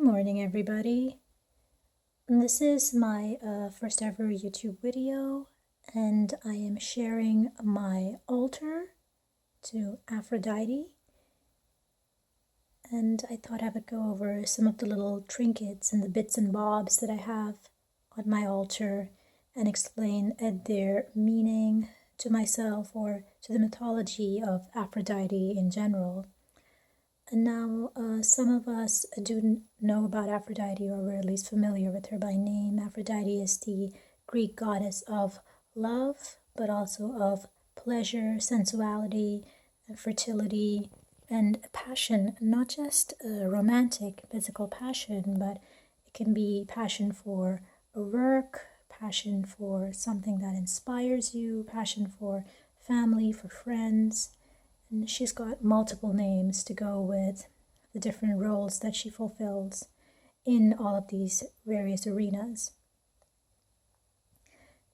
Morning, everybody. This is my first ever YouTube video, and I am sharing my altar to Aphrodite. And I thought I would go over some of the little trinkets and the bits and bobs that I have on my altar and explain their meaning to myself or to the mythology of Aphrodite in general. And now, some of us do know about Aphrodite, or we're at least familiar with her by name. Aphrodite is the Greek goddess of love, but also of pleasure, sensuality, and fertility, and passion. Not just romantic, physical passion, but it can be passion for work, passion for something that inspires you, passion for family, for friends. And she's got multiple names to go with the different roles that she fulfills in all of these various arenas.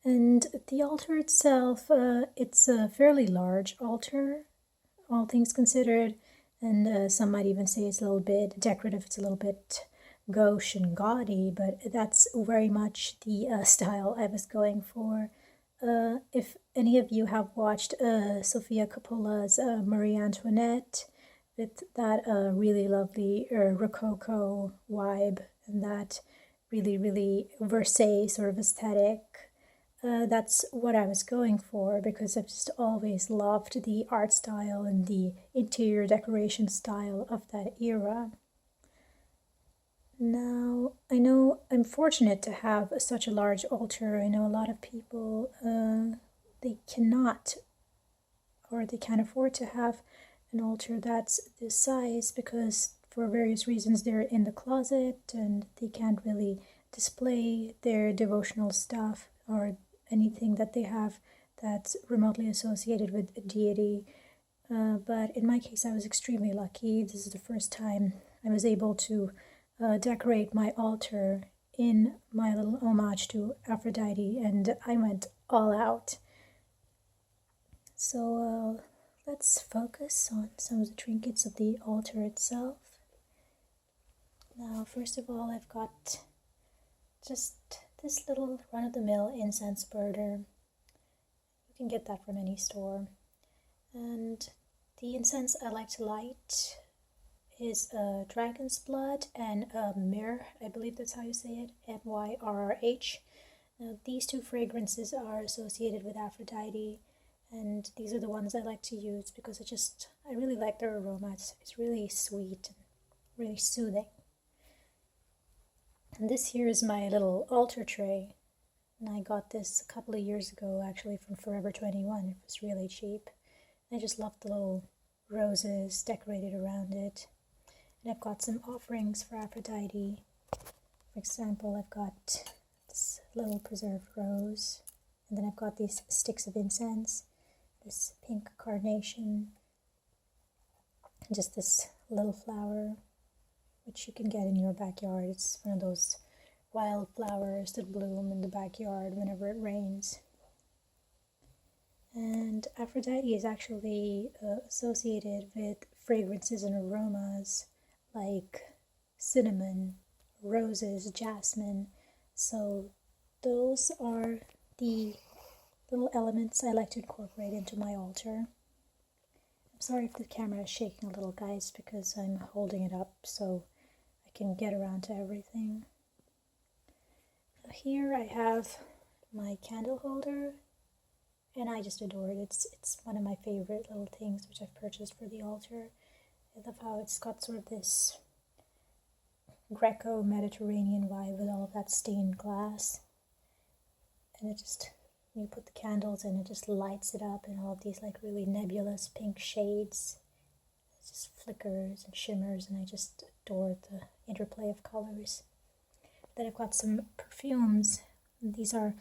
And the altar itself, it's a fairly large altar, all things considered, and some might even say it's a little bit decorative, it's a little bit gauche and gaudy, but that's very much the style I was going for. If any of you have watched Sofia Coppola's Marie Antoinette, with that really lovely Rococo vibe and that really Versailles sort of aesthetic, that's what I was going for, because I've just always loved the art style and the interior decoration style of that era. Now, I know I'm fortunate to have such a large altar. I know a lot of people, they cannot or they can't afford to have an altar that's this size because for various reasons they're in the closet and they can't really display their devotional stuff or anything that they have that's remotely associated with a deity. But in my case, I was extremely lucky. This is the first time I was able to decorate my altar in my little homage to Aphrodite, and I went all out. So let's focus on some of the trinkets of the altar itself. Now, first of all, I've got just this little run-of-the-mill incense burner. You can get that from any store. And the incense I like to light is dragon's blood and myrrh. I believe that's how you say it, M-Y-R-R-H. Now, these two fragrances are associated with Aphrodite, and these are the ones I like to use because I really like their aroma. It's really sweet and really soothing. And this here is my little altar tray, and I got this a couple of years ago, actually, from Forever 21. It was really cheap. I just love the little roses decorated around it. And I've got some offerings for Aphrodite. For example, I've got this little preserved rose, and then I've got these sticks of incense, this pink carnation, and just this little flower, which you can get in your backyard. It's one of those wild flowers that bloom in the backyard whenever it rains. And Aphrodite is actually associated with fragrances and aromas like cinnamon, roses, jasmine. So those are the little elements I like to incorporate into my altar. I'm sorry if the camera is shaking a little, guys, because I'm holding it up so I can get around to everything. Here I have my candle holder, and I just adore it. It's one of my favorite little things which I've purchased for the altar. I love how it's got sort of this Greco-Mediterranean vibe with all of that stained glass. And you put the candles in, it just lights it up in all of these like really nebulous pink shades. It just flickers and shimmers, and I just adore the interplay of colors. Then I've got some perfumes. These are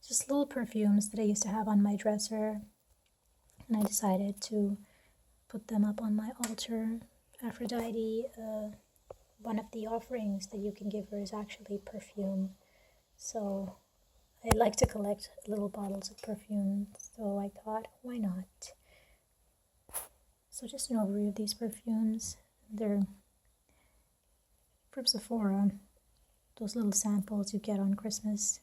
just little perfumes that I used to have on my dresser, and I decided to put them up on my altar. Aphrodite, one of the offerings that you can give her is actually perfume. So I like to collect little bottles of perfume, so I thought, why not? So just an overview of these perfumes. They're from Sephora, those little samples you get on Christmas.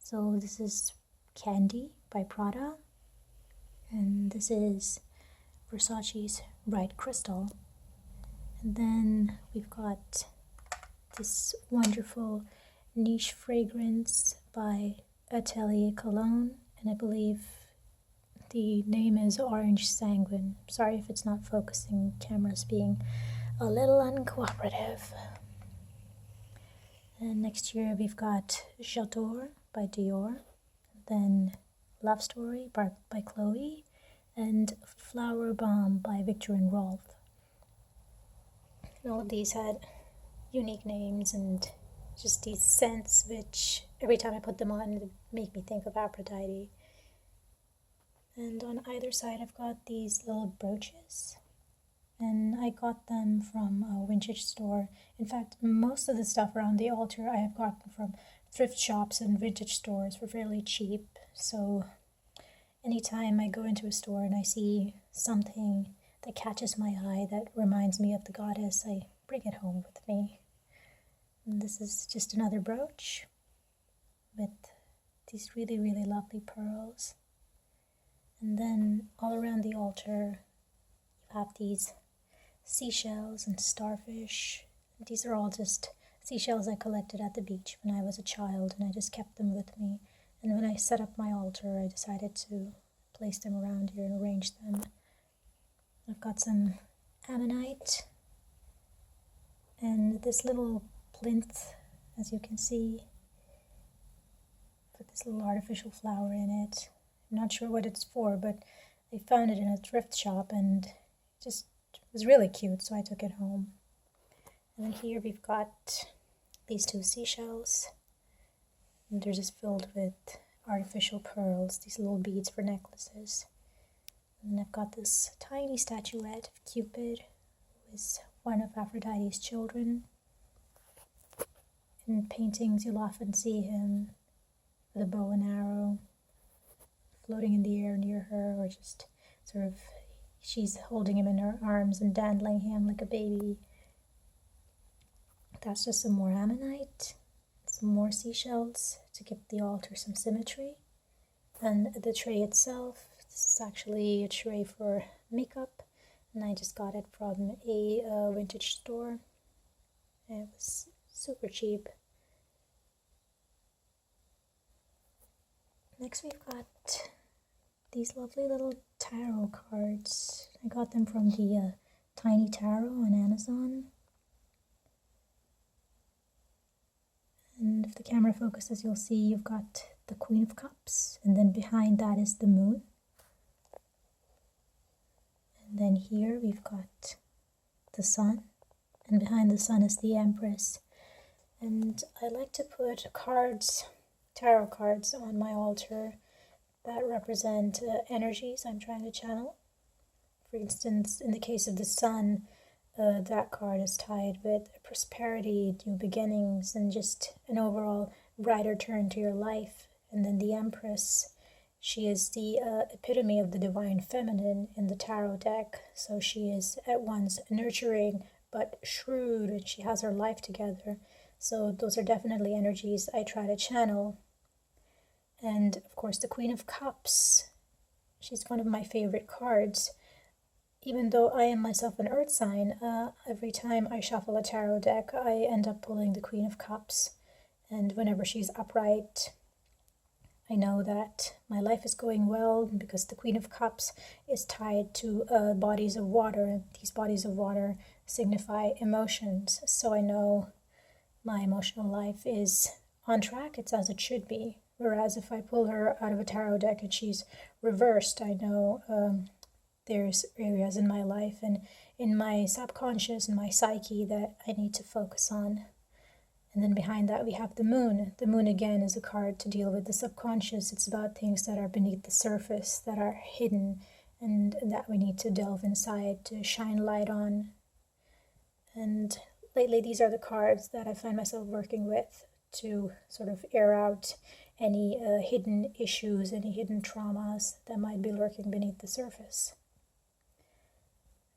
So this is Candy by Prada, and this is Versace's Bright Crystal. And then we've got this wonderful niche fragrance by Atelier Cologne, and I believe the name is Orange Sanguine. Sorry if it's not focusing, camera's being a little uncooperative. And next year we've got J'adore by Dior, then Love Story by Chloe, and Flower Bomb by Viktor and Rolf. And all of these had unique names and just these scents which every time I put them on they make me think of Aphrodite. And on either side I've got these little brooches, and I got them from a vintage store. In fact, most of the stuff around the altar I have gotten from thrift shops and vintage stores for fairly cheap. So anytime I go into a store and I see something that catches my eye that reminds me of the goddess, I bring it home with me. And this is just another brooch with these really, really lovely pearls. And then all around the altar you have these seashells and starfish. These are all just seashells I collected at the beach when I was a child, and I just kept them with me. And when I set up my altar, I decided to place them around here and arrange them. I've got some ammonite and this little plinth, as you can see, with this little artificial flower in it. I'm not sure what it's for, but I found it in a thrift shop and it just was really cute, so I took it home. And then here we've got these two seashells, and they're just filled with artificial pearls, these little beads for necklaces. And then I've got this tiny statuette of Cupid, who is one of Aphrodite's children. In paintings you'll often see him with a bow and arrow floating in the air near her, or just sort of she's holding him in her arms and dandling him like a baby. That's just some more ammonite, some more seashells to give the altar some symmetry. And the tray itself, this is actually a tray for makeup, and I just got it from a vintage store. It was super cheap. Next we've got these lovely little tarot cards. I got them from the Tiny Tarot on Amazon. And if the camera focuses, you'll see you've got the Queen of Cups, and then behind that is the Moon. And then here we've got the Sun, and behind the Sun is the Empress. And I like to put tarot cards on my altar that represent energies I'm trying to channel. For instance, in the case of the Sun, that card is tied with prosperity, new beginnings, and just an overall brighter turn to your life. And then the Empress, she is the epitome of the divine feminine in the tarot deck. So she is at once nurturing but shrewd, and she has her life together. So those are definitely energies I try to channel. And of course the Queen of Cups, she's one of my favorite cards. Even though I am myself an earth sign, every time I shuffle a tarot deck, I end up pulling the Queen of Cups. And whenever she's upright, I know that my life is going well, because the Queen of Cups is tied to bodies of water, and these bodies of water signify emotions. So I know my emotional life is on track, it's as it should be. Whereas if I pull her out of a tarot deck and she's reversed, I know there's areas in my life and in my subconscious and my psyche that I need to focus on. And then behind that we have the Moon. The Moon again is a card to deal with the subconscious. It's about things that are beneath the surface, that are hidden, and that we need to delve inside to shine light on. And lately these are the cards that I find myself working with to sort of air out any hidden issues, any hidden traumas that might be lurking beneath the surface.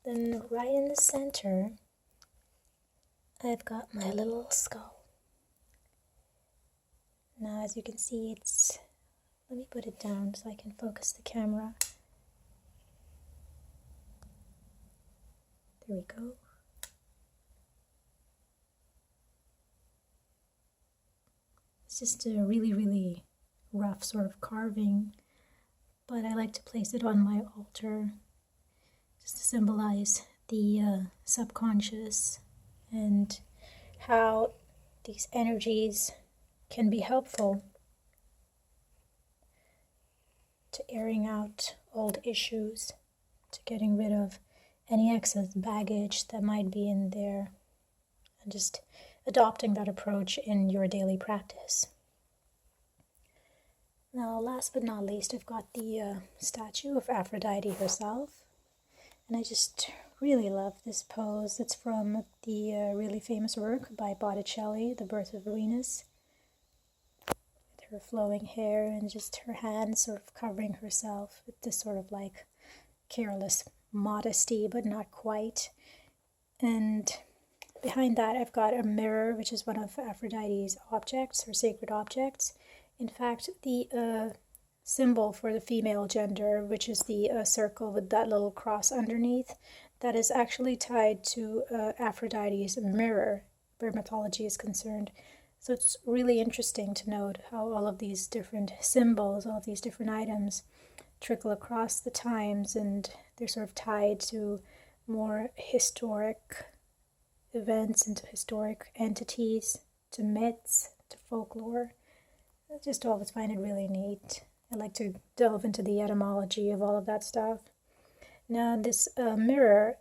Then right in the center, I've got my little skull. Now, as you can see, let me put it down so I can focus the camera. There we go. It's just a really, really rough sort of carving, but I like to place it on my altar just to symbolize the subconscious and how these energies can be helpful to airing out old issues, to getting rid of any excess baggage that might be in there, and just adopting that approach in your daily practice. Now, last but not least, I've got the statue of Aphrodite herself, and I just really love this pose. It's from the really famous work by Botticelli, The Birth of Venus, with her flowing hair and just her hands sort of covering herself with this sort of like careless modesty, but not quite. And behind that, I've got a mirror, which is one of Aphrodite's objects, her sacred objects. In fact, the symbol for the female gender, which is the circle with that little cross underneath, that is actually tied to Aphrodite's mirror, where mythology is concerned. So it's really interesting to note how all of these different symbols, all of these different items trickle across the times, and they're sort of tied to more historic events and to historic entities, to myths, to folklore. I just always find it really neat. I like to delve into the etymology of all of that stuff. Now, this mirror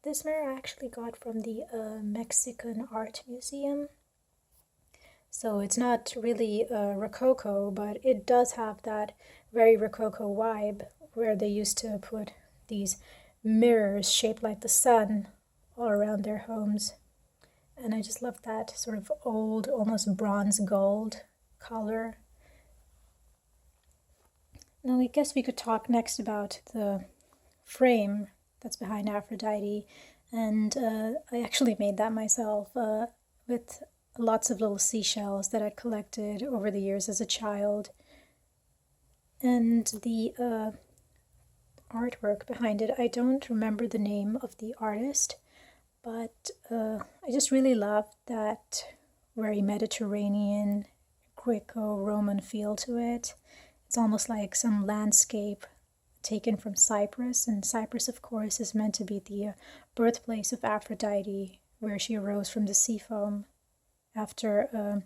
I actually got from the Mexican Art Museum. So it's not really Rococo, but it does have that very Rococo vibe where they used to put these mirrors shaped like the sun all around their homes. And I just love that sort of old, almost bronze gold color. Now, I guess we could talk next about the frame that's behind Aphrodite. And I actually made that myself with lots of little seashells that I'd collected over the years as a child. And the artwork behind it, I don't remember the name of the artist, but I just really love that very Mediterranean, Greco-Roman feel to it. It's almost like some landscape taken from Cyprus, and Cyprus, of course, is meant to be the birthplace of Aphrodite, where she arose from the sea foam after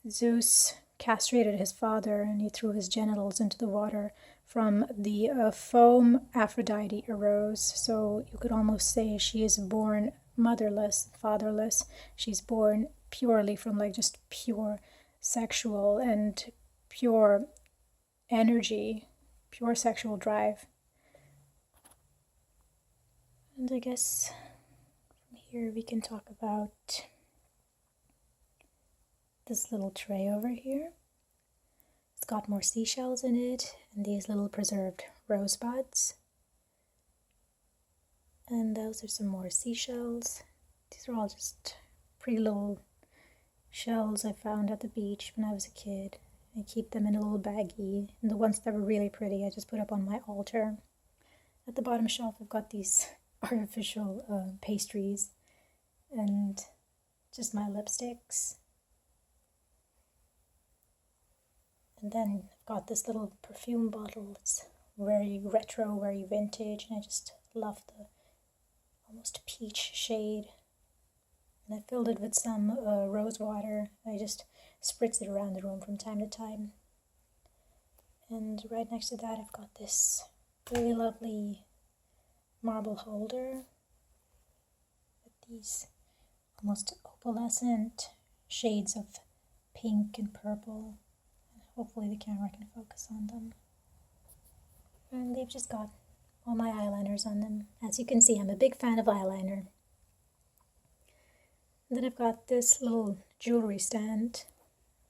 Zeus castrated his father and he threw his genitals into the water. From the foam, Aphrodite arose, so you could almost say she is born motherless, fatherless. She's born purely from like just pure sexual and pure energy, pure sexual drive. And I guess from here we can talk about this little tray over here. It's got more seashells in it and these little preserved rosebuds. And those are some more seashells. These are all just pretty little shells I found at the beach when I was a kid. I keep them in a little baggie, and the ones that were really pretty I just put up on my altar. At the bottom shelf I've got these artificial pastries and just my lipsticks. And then I've got this little perfume bottle. It's very retro, very vintage, and I just love the almost peach shade. And I filled it with some rose water. I just spritz it around the room from time to time. And right next to that I've got this really lovely marble holder with these almost opalescent shades of pink and purple. Hopefully the camera can focus on them. And they've just got all my eyeliners on them. As you can see, I'm a big fan of eyeliner. And then I've got this little jewelry stand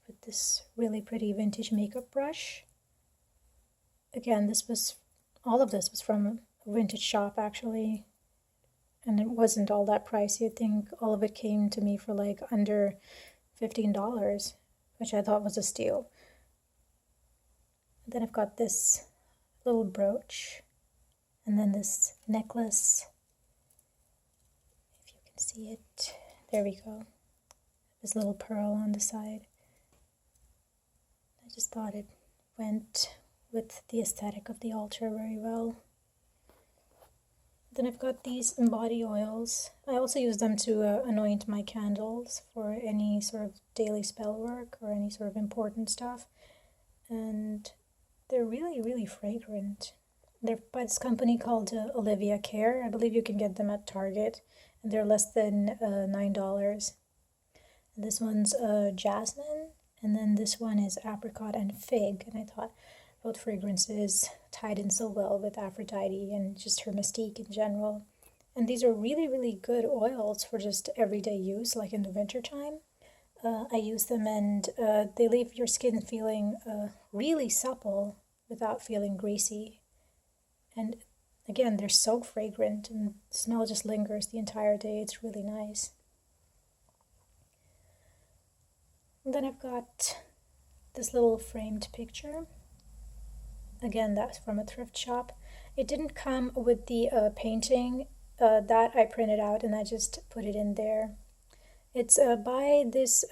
with this really pretty vintage makeup brush. Again, all of this was from a vintage shop actually. and it wasn't all that pricey. I think all of it came to me for like under $15, which I thought was a steal. And then I've got this little brooch, and then this necklace. If you can see it, there we go. This little pearl on the side. I just thought it went with the aesthetic of the altar very well. Then I've got these body oils. I also use them to anoint my candles for any sort of daily spell work or any sort of important stuff. And they're really, really fragrant. They're by this company called Olivia Care. I believe you can get them at Target, and they're less than $9. And this one's jasmine, and then this one is apricot and fig. And I thought both fragrances tied in so well with Aphrodite and just her mystique in general. And these are really, really good oils for just everyday use, like in the wintertime. I use them, and they leave your skin feeling really supple without feeling greasy. And again, they're so fragrant, and the smell just lingers the entire day. It's really nice. And then I've got this little framed picture. Again, that's from a thrift shop. It didn't come with the painting that I printed out, and I just put it in there. It's by this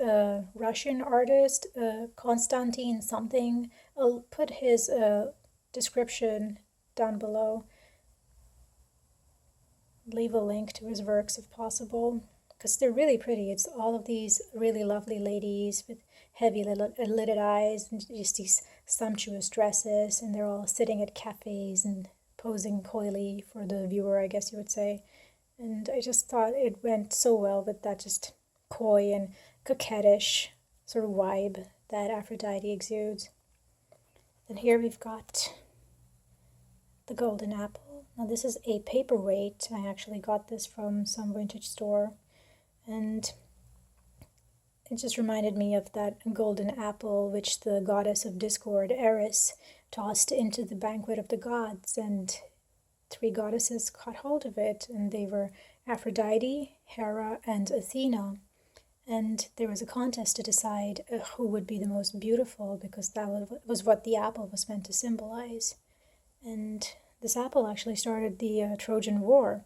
Russian artist, Konstantin something. I'll put his description down below. Leave a link to his works if possible, because they're really pretty. It's all of these really lovely ladies with heavy lidded eyes and just these sumptuous dresses, and they're all sitting at cafes and posing coyly for the viewer, I guess you would say. And I just thought it went so well with that just coy and coquettish sort of vibe that Aphrodite exudes. And here we've got the golden apple. Now this is a paperweight. I actually got this from some vintage store, and it just reminded me of that golden apple which the goddess of discord, Eris, tossed into the banquet of the gods, and 3 goddesses caught hold of it, and they were Aphrodite, Hera, and Athena. And there was a contest to decide who would be the most beautiful, because that was what the apple was meant to symbolize. And this apple actually started the Trojan War,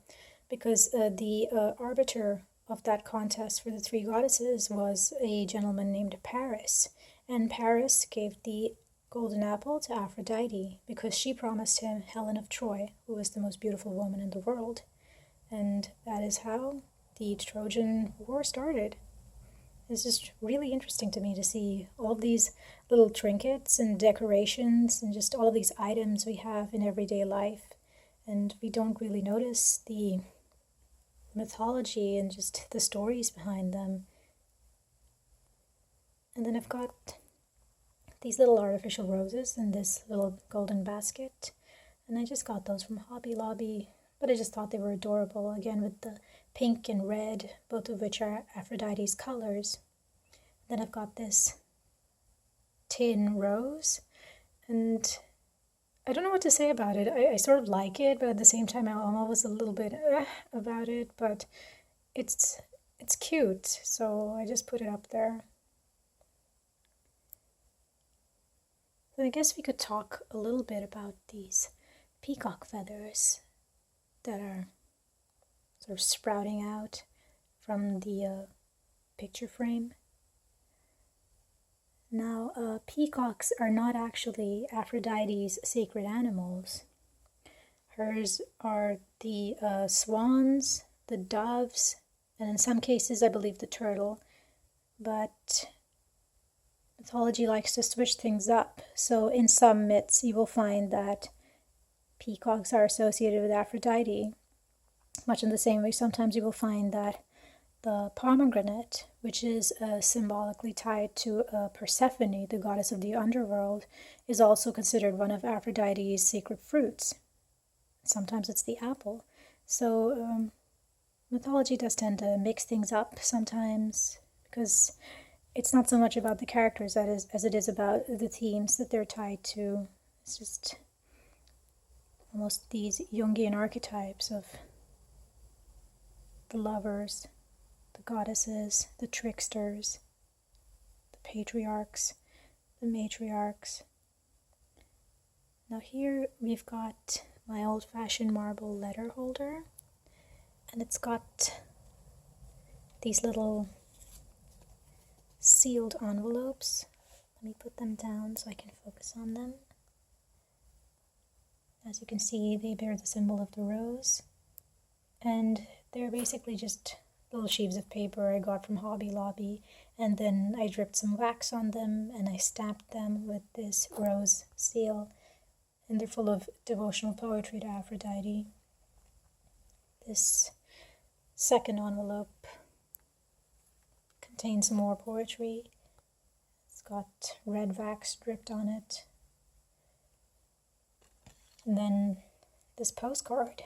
because the arbiter of that contest for the 3 goddesses was a gentleman named Paris. And Paris gave the golden apple to Aphrodite because she promised him Helen of Troy, who was the most beautiful woman in the world. And that is how the Trojan War started. It's just really interesting to me to see all of these little trinkets and decorations and just all of these items we have in everyday life. And we don't really notice the mythology and just the stories behind them. And then I've got these little artificial roses in this little golden basket. And I just got those from Hobby Lobby, but I just thought they were adorable, again with the pink and red, both of which are Aphrodite's colors. Then I've got this tin rose, and I don't know what to say about it. I sort of like it, but at the same time I'm almost a little bit about it, but it's cute, so I just put it up there. So I guess we could talk a little bit about these peacock feathers that are sort of sprouting out from the picture frame. Now, peacocks are not actually Aphrodite's sacred animals. Hers are the swans, the doves, and in some cases I believe the turtle. But mythology likes to switch things up. So in some myths you will find that peacocks are associated with Aphrodite, much in the same way sometimes you will find that the pomegranate, which is symbolically tied to Persephone, the goddess of the underworld, is also considered one of Aphrodite's sacred fruits. Sometimes it's the apple. So mythology does tend to mix things up sometimes, because it's not so much about the characters as it is about the themes that they're tied to. It's just almost these Jungian archetypes of the lovers, the goddesses, the tricksters, the patriarchs, the matriarchs. Now here we've got my old-fashioned marble letter holder, and it's got these little sealed envelopes. Let me put them down so I can focus on them. As you can see, they bear the symbol of the rose, and they're basically just little sheaves of paper I got from Hobby Lobby, and then I dripped some wax on them and I stamped them with this rose seal, and they're full of devotional poetry to Aphrodite. This second envelope contains more poetry. It's got red wax dripped on it. And then this postcard,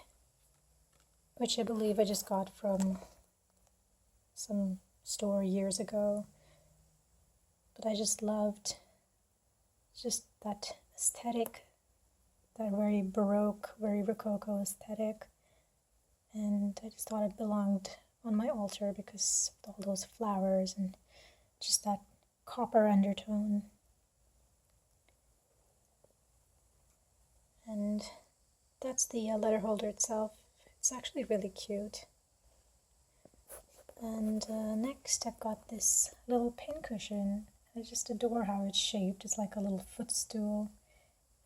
which I believe I just got from some store years ago. But I just loved just that aesthetic, that very Baroque, very Rococo aesthetic. And I just thought it belonged on my altar because of all those flowers and just that copper undertone. And that's the letter holder itself. It's actually really cute. And next I've got this little pincushion. I just adore how it's shaped. It's like a little footstool.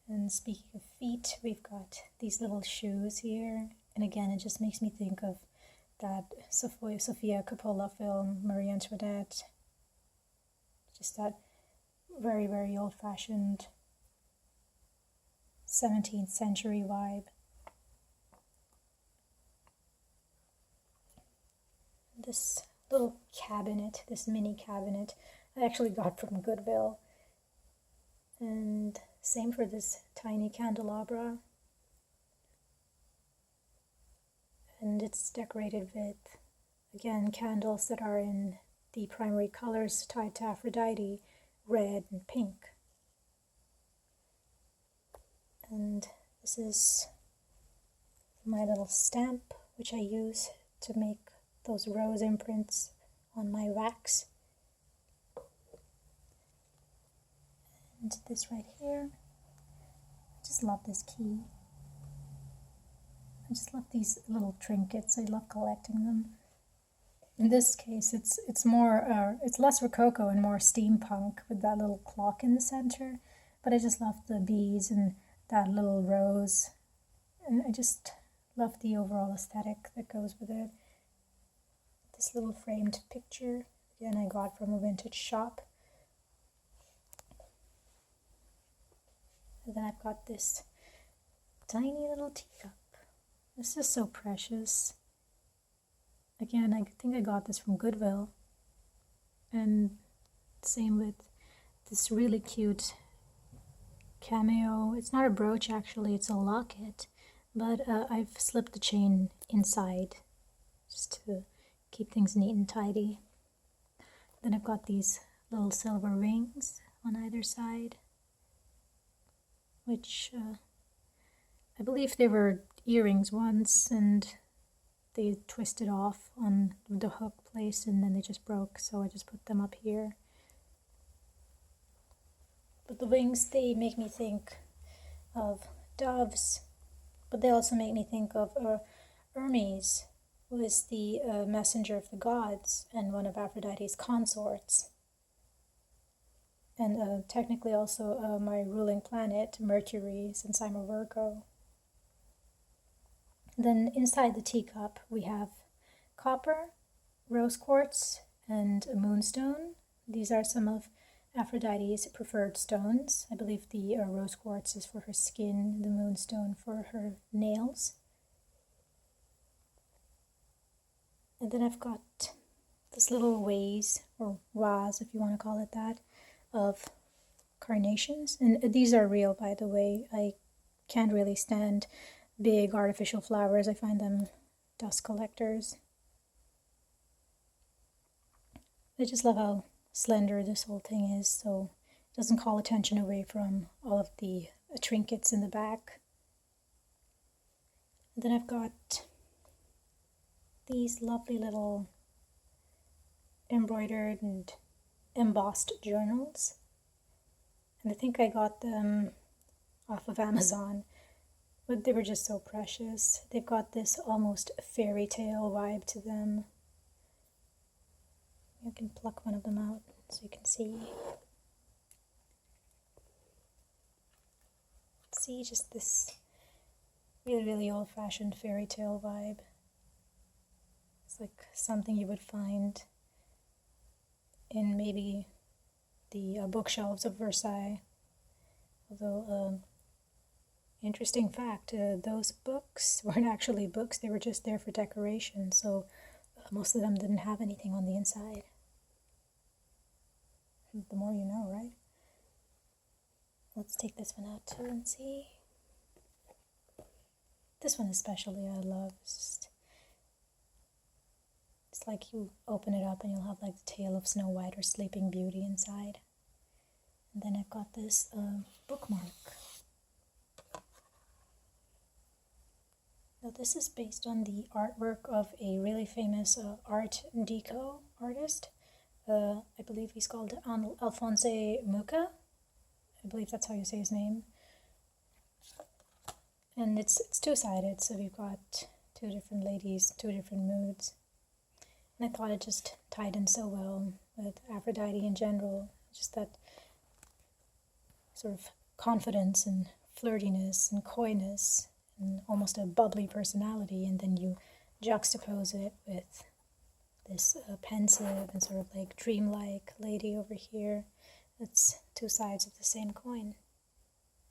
And speaking of feet, we've got these little shoes here. And again, it just makes me think of that Sofia Coppola film, Marie Antoinette. Just that very, very old-fashioned 17th century vibe. This little cabinet, this mini cabinet, I actually got from Goodwill. And same for this tiny candelabra. And it's decorated with, again, candles that are in the primary colors tied to Aphrodite, red and pink. And this is my little stamp, which I use to make those rose imprints on my wax. And this right here, I just love this key. I just love these little trinkets. I love collecting them. In this case, it's less Rococo and more steampunk with that little clock in the center. But I just love the bees and that little rose, and I just love the overall aesthetic that goes with it. This little framed picture, again, I got from a vintage shop. And then I've got this tiny little teacup. This is so precious. Again, I think I got this from Goodwill. And same with this really cute cameo. It's not a brooch actually, it's a locket, but I've slipped the chain inside just to keep things neat and tidy. Then I've got these little silver rings on either side, which I believe they were earrings once and they twisted off on the hook place and then they just broke, so I just put them up here. But the wings, they make me think of doves, but they also make me think of Hermes, who is the messenger of the gods and one of Aphrodite's consorts. And technically also my ruling planet, Mercury, since I'm a Virgo. Then inside the teacup we have copper, rose quartz, and a moonstone. These are some of Aphrodite's preferred stones. I believe the rose quartz is for her skin, the moonstone for her nails. And then I've got this little vase, or vase if you want to call it that, of carnations. And these are real, by the way. I can't really stand big artificial flowers. I find them dust collectors. I just love how slender this whole thing is, so it doesn't call attention away from all of the trinkets in the back. And then I've got these lovely little embroidered and embossed journals. And I think I got them off of Amazon, but they were just so precious. They've got this almost fairy tale vibe to them. You can pluck one of them out so you can see. See, just this really, really old-fashioned fairy tale vibe. It's like something you would find in maybe the bookshelves of Versailles. Although, interesting fact, those books weren't actually books, they were just there for decoration, so most of them didn't have anything on the inside. The more you know, right? Let's take this one out too and see. This one especially I love. It's like you open it up and you'll have like the tale of Snow White or Sleeping Beauty inside. And then I've got this bookmark. Now this is based on the artwork of a really famous Art Deco artist. I believe he's called Alphonse Mucha. I believe that's how you say his name. And it's two-sided, so we've got two different ladies, two different moods. And I thought it just tied in so well with Aphrodite in general. Just that sort of confidence and flirtiness and coyness and almost a bubbly personality, and then you juxtapose it with this pensive and sort of like dreamlike lady over here. It's two sides of the same coin.